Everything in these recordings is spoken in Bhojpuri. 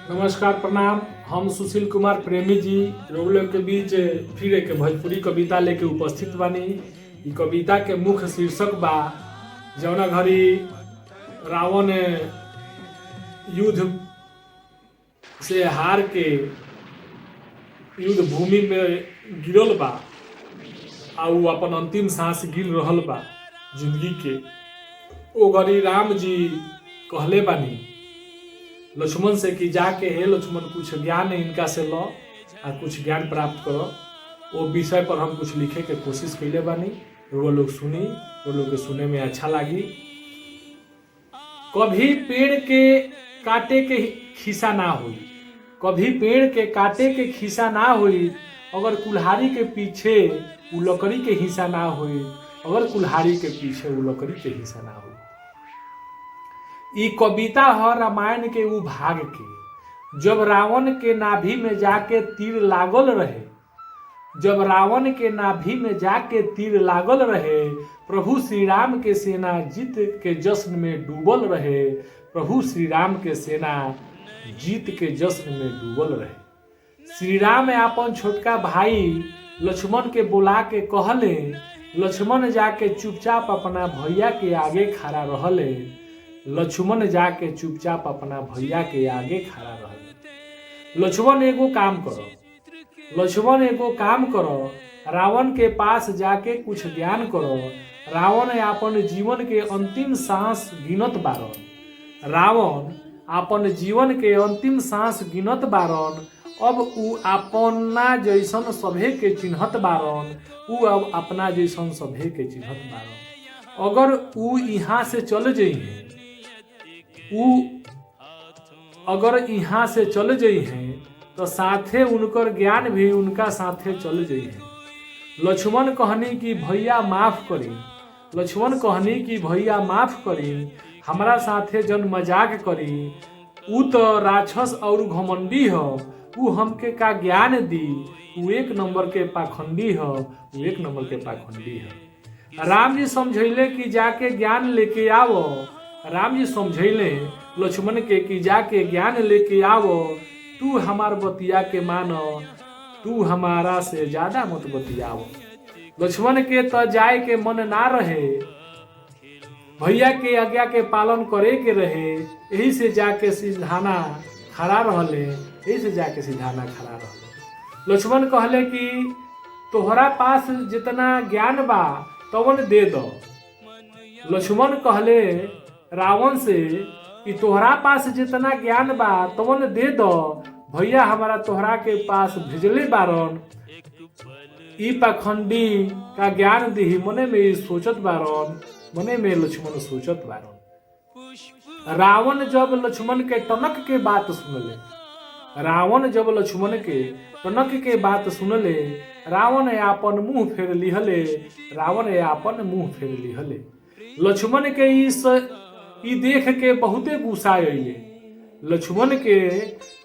नमस्कार प्रणाम। हम सुशील कुमार प्रेमी जी लोग के बीच फिर एक भोजपुरी कविता लेके उपस्थित बानी। इ कविता के मुख्य शीर्षक बा जौना घड़ी रावण युद्ध से हार के युद्ध भूमि में गिरल बा आ उ अपन अंतिम सांस गिर रहल बा जिंदगी के। ओ घड़ी राम जी कहले बानी लक्ष्मण से कि जाके हे लक्ष्मण कुछ ज्ञान इनका से लो आ कुछ ज्ञान प्राप्त करो। वो विषय पर हम कुछ लिखे के कोशिश कैले बानी, वो लोग सुनी, वो लोग के सुने में अच्छा लगी। कभी पेड़ के काटे के खिस्सा ना हुई, कभी पेड़ के काटे के खिस्सा ना हुई, अगर कुल्हाड़ी के पीछे वो लकड़ी के हिस्सा ना हुई, अगर कुल्हाड़ी के पीछे वो लकड़ी के हिस्सा ना हुई। ई कविता है रामायण के उ भाग के जब रावण के नाभि में जाके तीर लागल रहे, जब रावण के नाभि में जाके तीर लागल रहे, प्रभु श्री राम के सेना जीत के जश्न में डूबल रहे, प्रभु श्री राम के सेना जीत के जश्न में डूबल रहे। श्री राम अपन छोटका भाई लक्ष्मण के बुला के कहले, लक्ष्मण जाके चुपचाप अपना भैया के आगे खड़ा रहले, लक्ष्मण जाके चुपचाप अपना भैया के आगे खड़ा रहले। लक्ष्मण एगो काम करो, लक्ष्मण एगो काम करो, रावण के पास जाके कुछ ज्ञान करो। रावण अपन जीवन के अंतिम सांस गिनत बारन, रावण अपन जीवन के अंतिम सांस गिनत बारन। अब उ अपना जैसन सभे के चिन्हत बारन, उ अब अपना जैसन सभे के चिन्हत बारन। अगर उ यहाँ से चल जाइए, अगर यहाँ से चल जाइ हैं तो साथे उनकर ज्ञान भी उनका साथे चल जाइ हैं। लक्ष्मण कहनी कि भैया माफ करी, लक्ष्मण कहनी कि भैया माफ करी, हमारा साथे जन मजाक करी। उ तो राक्षस और घमंडी हो, उ हमके का ज्ञान दी, उ एक नंबर के पाखंडी हो, उ एक नंबर के पाखंडी हो। राम जी समझैले कि जाके ज्ञान लेके आओ, राम जी समझैले लक्ष्मण के कि जाके ज्ञान लेके आओ। तू हमार बतिया के मानो, तू हमारा से ज्यादा मत बतियाओ। लक्ष्मण के तो जाए के मन ना रहे, भैया के आज्ञा के पालन करे के रहे, यही से जाके सिधाना खड़ा रहले, यही से जाके सिधाना खड़ा रहले। लक्ष्मण कहले कि तोहरा पास जितना ज्ञान बा तवन दे दो। लक्ष्मण कहले रावण से कि तोहरा पास जितना ज्ञान बा तवन दे दो, भैया हमारा तोहरा के पास भेजले बारन। ई पाखंडी का ज्ञान दी मने में सोचत बारन, मने में लक्ष्मण सोचत बारन। रावण जब लक्ष्मण के टनक के बात सुनले, रावण जब लक्ष्मण के टनक के बात सुनले, रावण आपन मुंह फेर लिहले, रावण आपन मुंह फेर लिहले। लक्ष्मण के ई देख के बहुते गुस्सा अइले, लक्ष्मण के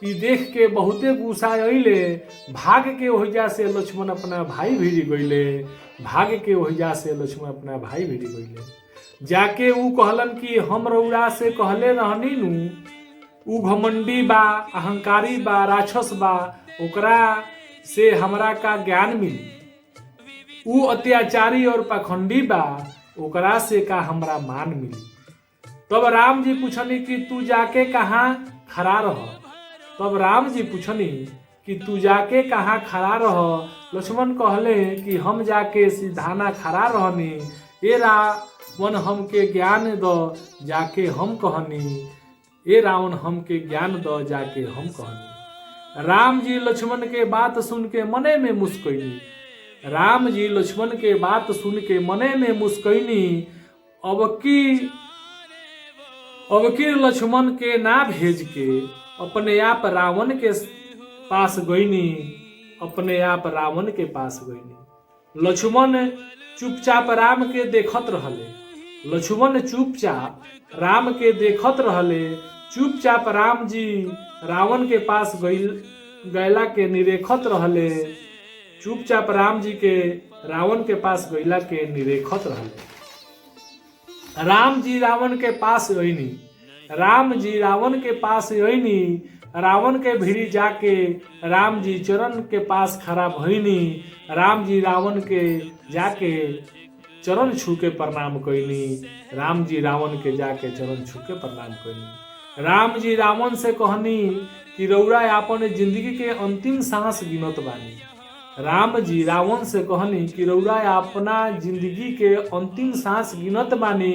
ई देख के बहुते गुस्सा अइले। भाग के ओहिजा से लक्ष्मण अपना भाई भिड़ी गइले, भाग के ओहिजा से लक्ष्मण अपना भाई भिड़ी गइले। जाके ऊ कहलन कि हम रउरा से कहले रहनी नु, ऊ घमंडी बा, अहंकारी बा, राक्षस बा, ओकरा से हमरा का ज्ञान मिली। ऊ अत्याचारी और पाखंडी बा, ओकरा से का हमरा मान मिली। तब राम जी पूछनी कि तू जाके कहाँ खड़ा रह, तब राम जी पूछनी कि तू जाके कहाँ खड़ा रह। लक्ष्मण कहले कि हम जाके सिधाना खड़ा रहनी, ए रावण हमके ज्ञान दो जाके हम कहनी, ए रावण हमके ज्ञान दो जाके हम कहनी। राम जी लक्ष्मण के बात सुन के मने में मुस्कैनी, राम जी लक्ष्मण के बात सुन के मने में मुस्कैनी। अब की लक्ष्मण के ना भेज के अपने आप रावण के पास गईनी, अपने आप रावण के पास गईनी। लक्ष्मण चुपचाप राम के देखत रहले, लक्ष्मण चुपचाप राम के देखत रहले। चुपचाप राम जी रावण के पास गैला के निरेखत रहले, चुपचाप राम जी के रावण के पास गैला के निरेखत रहले। राम जी रावण के पास अइनी, राम जी रावण के पास अइनी। रावण के भिड़ी जाके राम जी चरण के पास खड़ा भइनी। राम जी रावण के जाके चरण छू के प्रणाम कइनी। राम जी रावण के जाके चरण छू के प्रणाम कइनी। राम जी रावण से कहनी कि रउरा आपन जिंदगी के अंतिम सांस गिनत बानी। राम जी रावण से कहनी कि रउरा अपना जिंदगी के अंतिम सांस गिनत बानी।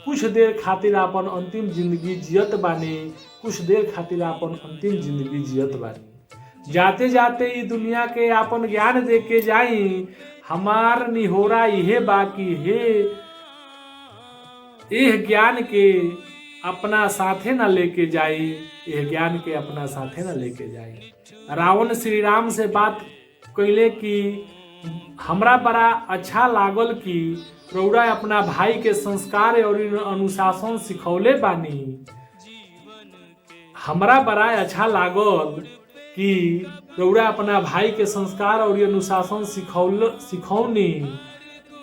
कुछ देर खातिर आपन अंतिम जिंदगी जियत बानी। कुछ देर खातिर आपन अंतिम जिंदगी जियत बानी। जाते जाते ई दुनिया के आपन ज्ञान दे के जाई। हमार निहोरा इहे बाकी हे एह ज्ञान के अपना साथे न लेके जाई। यह ज्ञान के अपना साथे न लेके जाई। रावण श्री राम से बात कैले कि हमरा बड़ा अच्छा लागल कि रउरा अपना भाई के संस्कार और अनुशासन सिखौले बानी। हमरा बड़ा अच्छा लागल कि रउरा अपना भाई के संस्कार और अनुशासन सिखौनी।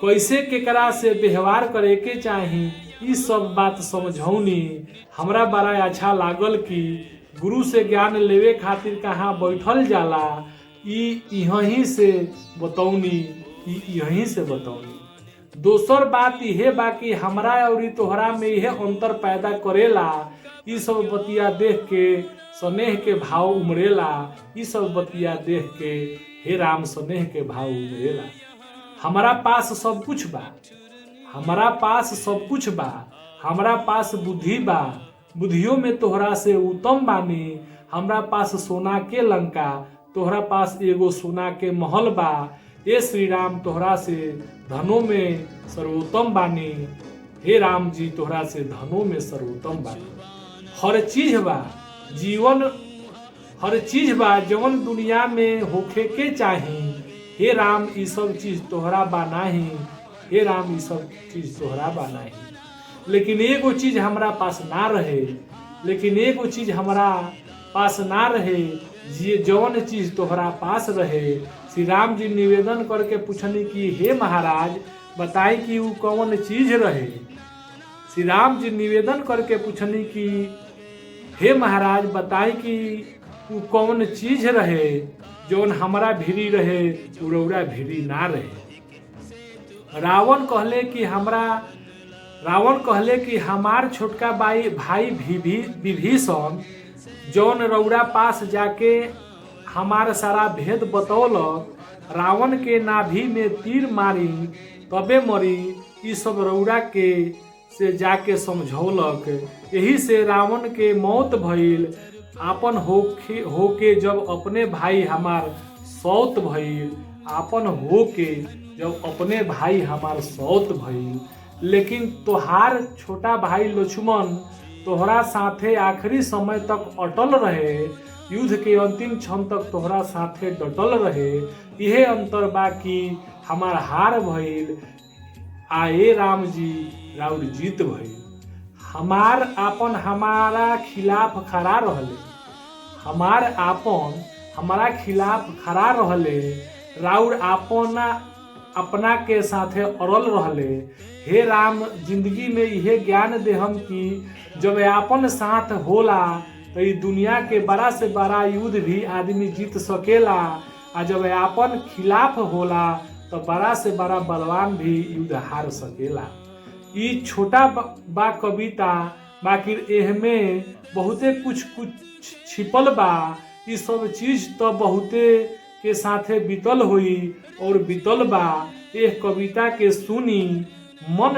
कैसे केकरा से व्यवहार करे के चाही ई सब बात समझौनी। हमरा बड़ा अच्छा लागल कि गुरु से ज्ञान लेवे खातिर कहाँ बैठल जाला यहीं से बतौनी। दोसर बात यह बाकी हमरा और तोहरा में यह अंतर पैदा करेला। ई सब बतिया देख के स्नेह के भाव उमड़ेला। ई सब बतिया देख के हे राम स्नेह के भाव उमड़ेला। हमारा पास सब कुछ बा। हमारा पास सब कुछ बा। हमारा पास बुद्धि बा। बुद्धियों में तोहरा से उत्तम बानी। हमरा पास सोना के लंका तोहरा पास एगो सोना के महल बा। हे श्री राम तोहरा से धनों में सर्वोत्तम बानी। हे राम जी तोहरा से धनों में सर्वोत्तम बानी। हर चीज बा जीवन हर चीज बा जवन दुनिया में होखे के चाही। हे राम ई सब चीज तोहरा बा नाही। हे राम ई सब चीज तोहरा बा नाही। लेकिन एगो चीज हमरा पास ना रहे। लेकिन एगो चीज हमरा पास ना रहे जवन चीज तोहरा पास रहे। श्री राम जी निवेदन करके पूछनी कि हे महाराज बताई कि वो कौन चीज रहे। श्री राम जी निवेदन करके पूछनी कि हे महाराज बताई कि वो कौन चीज रहे जौन हमारा भिरी रहे रउरा भिरी ना रहे। रावण कहले कि हमार छोटका भाई विभीषण जौन रउरा पास जाके हमार सारा भेद बतौलक। रावण के नाभि में तीर मारी तबे मरी ई सब रउरा के से जाके समझौलक। यही से रावण के मौत भइल। आपन होके जब अपने भाई हमार सौत भइल। आपन होके जब अपने भाई हमार सौत भइल। लेकिन तोहार छोटा भाई लक्ष्मण तोहरा साथे आखिरी समय तक अटल रहे। युद्ध के अंतिम क्षण तक तोहरा साथे डटल रहे। यह अंतर बा कि हमार हार भइल आए राम जी राउर जीत भइल। हमार आपन हमारा खिलाफ खड़ा रहले। हमार आपन हमारा खिलाफ खड़ा रहले। राउर अपना के साथे अड़ल रहले। हे राम जिंदगी में यह ज्ञान देहम कि जब आपन साथ होला तो ई दुनिया के बड़ा से बड़ा युद्ध भी आदमी जीत सकेला। आ जब आपन खिलाफ होला तो बड़ा से बड़ा बलवान भी युद्ध हार सकेला। ई छोटा बा कविता बाकी एहमे बहुते कुछ छिपल बा। ई सब चीज तो बहुते के साथे बीतल हुई और बीतल बा। एह कविता के सुनी मन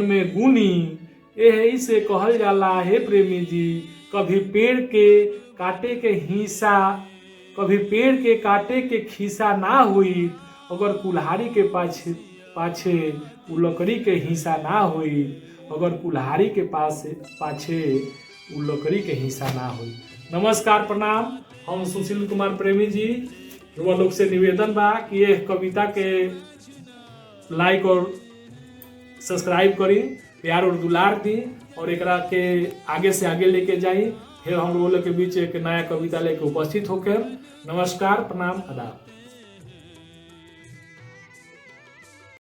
में गुनी। यही से कहल जाला हे प्रेमी जी कभी पेड़ के काटे के खीसा ना हुई। अगर कुल्हाड़ी के पाछे उ लकड़ी के हिस्सा ना हुई। अगर कुल्हाड़ी के पाछे उ लकड़ी के हिस्सा ना हुई। नमस्कार प्रणाम। हम सुशील कुमार प्रेमी जी युवा लोग से निवेदन बा कि यह कविता के लाइक और सब्सक्राइब करी, प्यार और दुलार दी और एकरा के आगे से आगे लेके जाई। फिर हम लोगों के बीच एक नया कविता लेके उपस्थित होकर। नमस्कार प्रणाम आदाब।